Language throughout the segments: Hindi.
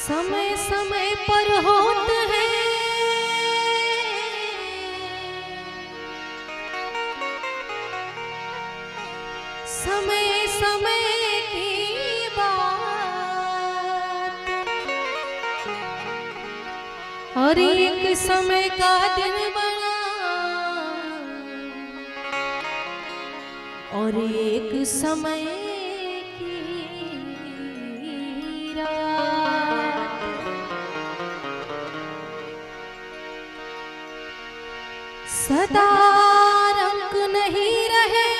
समय समय पर होते हैं समय समय की बात, और एक समय का दिन बना और एक समय की रात। सदा रंग नहीं रहे,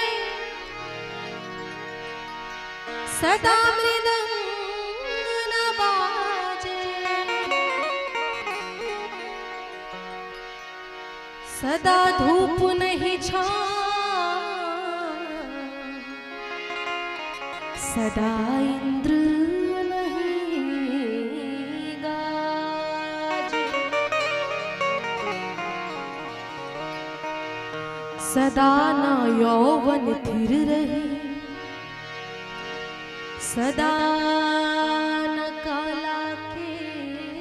सदा मृदंग न बाजे, सदा धूप नहीं छाए, सदा इंद्र नहीं गाजे, सदा न यौवन थिर रहे, सदा न काला केस।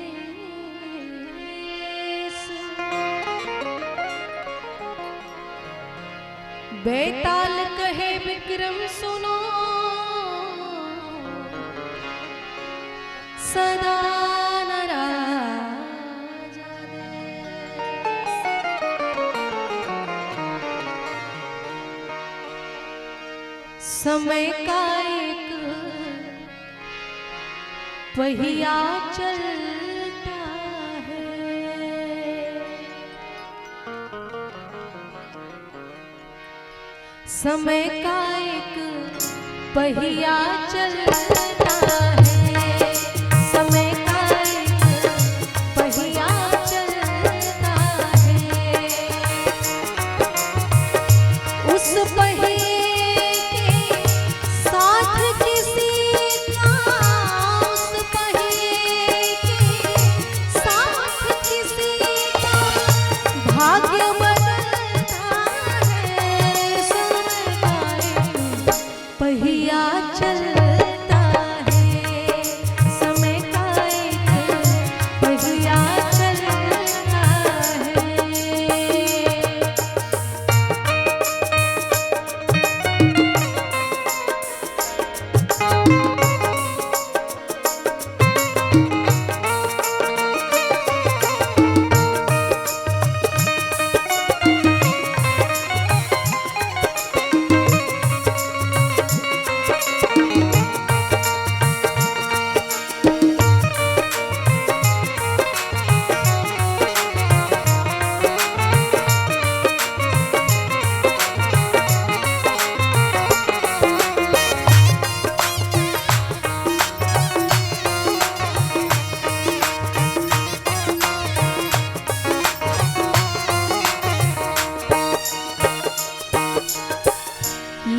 बेताल कहे विक्रम सुनो, सदा न राजा देश। समय का एक पहिया चलता है, समय का एक पहिया चलता है, समय का एक पहिया चलता है। उस पहिए के साथ किसी का, उस पहिए के साथ किसी का भाग्य बदलता है। समय का एक पहिया चलता है, समय का एक पहिया चलता है।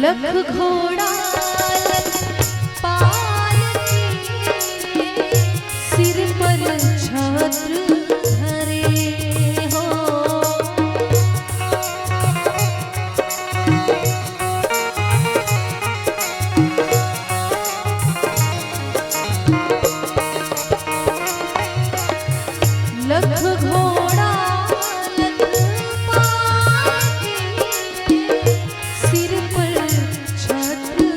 लख घोड़ा लख पाल के सिर पर छत्र धरे हो, लख घोड़ा लख पाल के सिर पर छत्र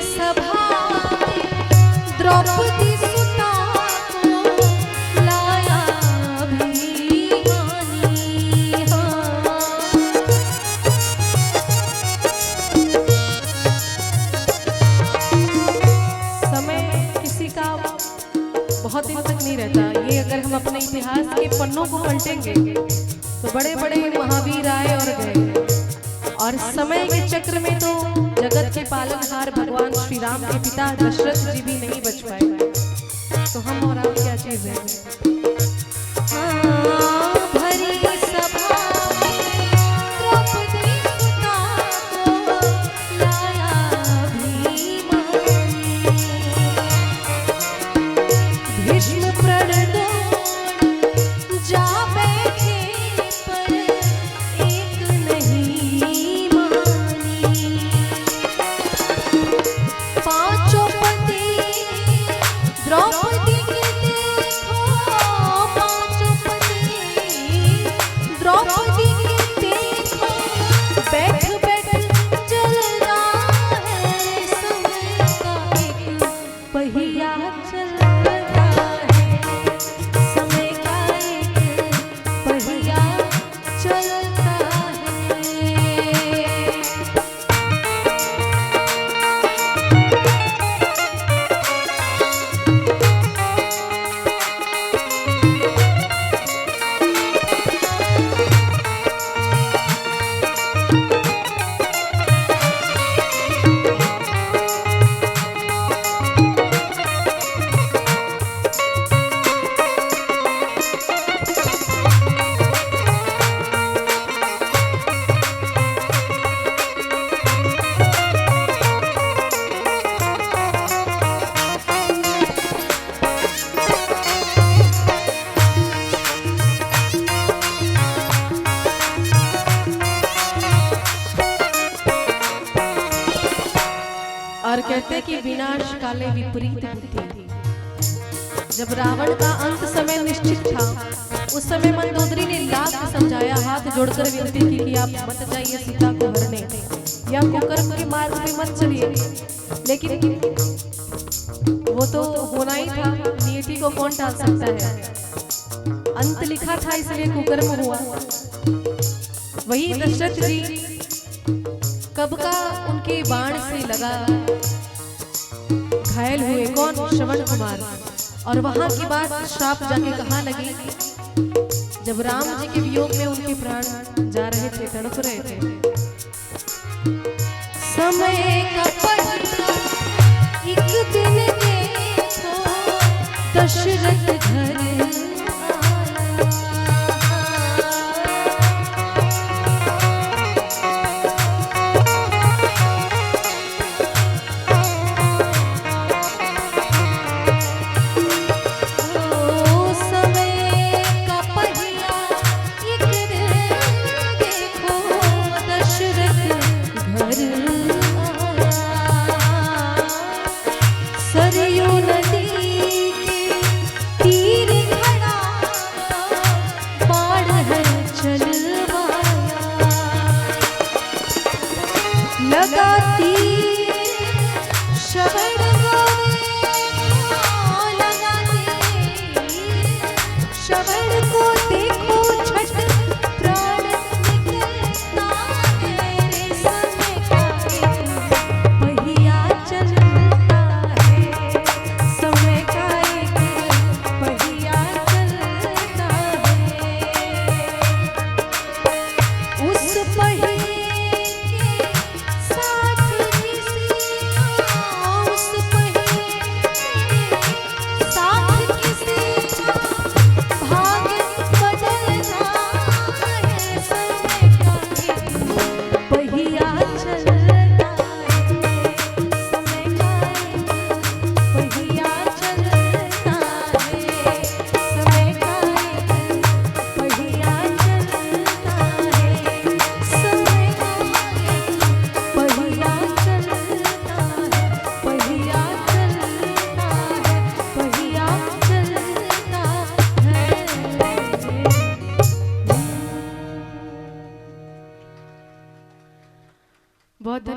सभा में द्रौपदी सुता को लाया अभिमानी। हाँ। समय किसी का बहुत दिन तक नहीं रहता। ये अगर हम अपने इतिहास के पन्नों को पलटेंगे तो बड़े बड़े महावीर आए और गए, और समय के चक्र में तो जगत के पालनहार भगवान श्री राम के पिता दशरथ जी भी नहीं बच पाए। तो हम और आप क्या चीज है? भरी सभा में द्रौपदी सुता को लाया अभिमानी। भीष्म प्रणदोन जा बैठे पर एक नहीं मानी। पांचों पति द्रौपदी के देखो, पांचों पति द्रौपदी के देखो, बैठ बैठ चल रहा है समय का एक पहिया चल रहा है, समय का एक पहिया चलता है। और कहते कि विनाश काले विपरीत बुद्धि। जब रावण का अंत समय निश्चित था, उस समय मंदोदरी ने लाख समझाया, हाथ जोड़कर विनती की कि आप मत जाइए सीता को हरने या कुकर्म के मार्ग पे मत चलिए, लेकिन वो तो होना ही था, नियति को कौन टाल सकता है। अंत लिखा था इसलिए कुकर्म हुआ। वही दशरथ जी कब का उनके बाण से लगा घायल हुए, कौन? श्रवण कुमार। और वहां की बात श्राप जाके कहाँ लगी? जब राम जी के वियोग में उनके प्राण जा रहे थे, तड़प रहे थे। समय का पहिया एक दिन देखो, दशरथ घर बहुत धन्यवाद।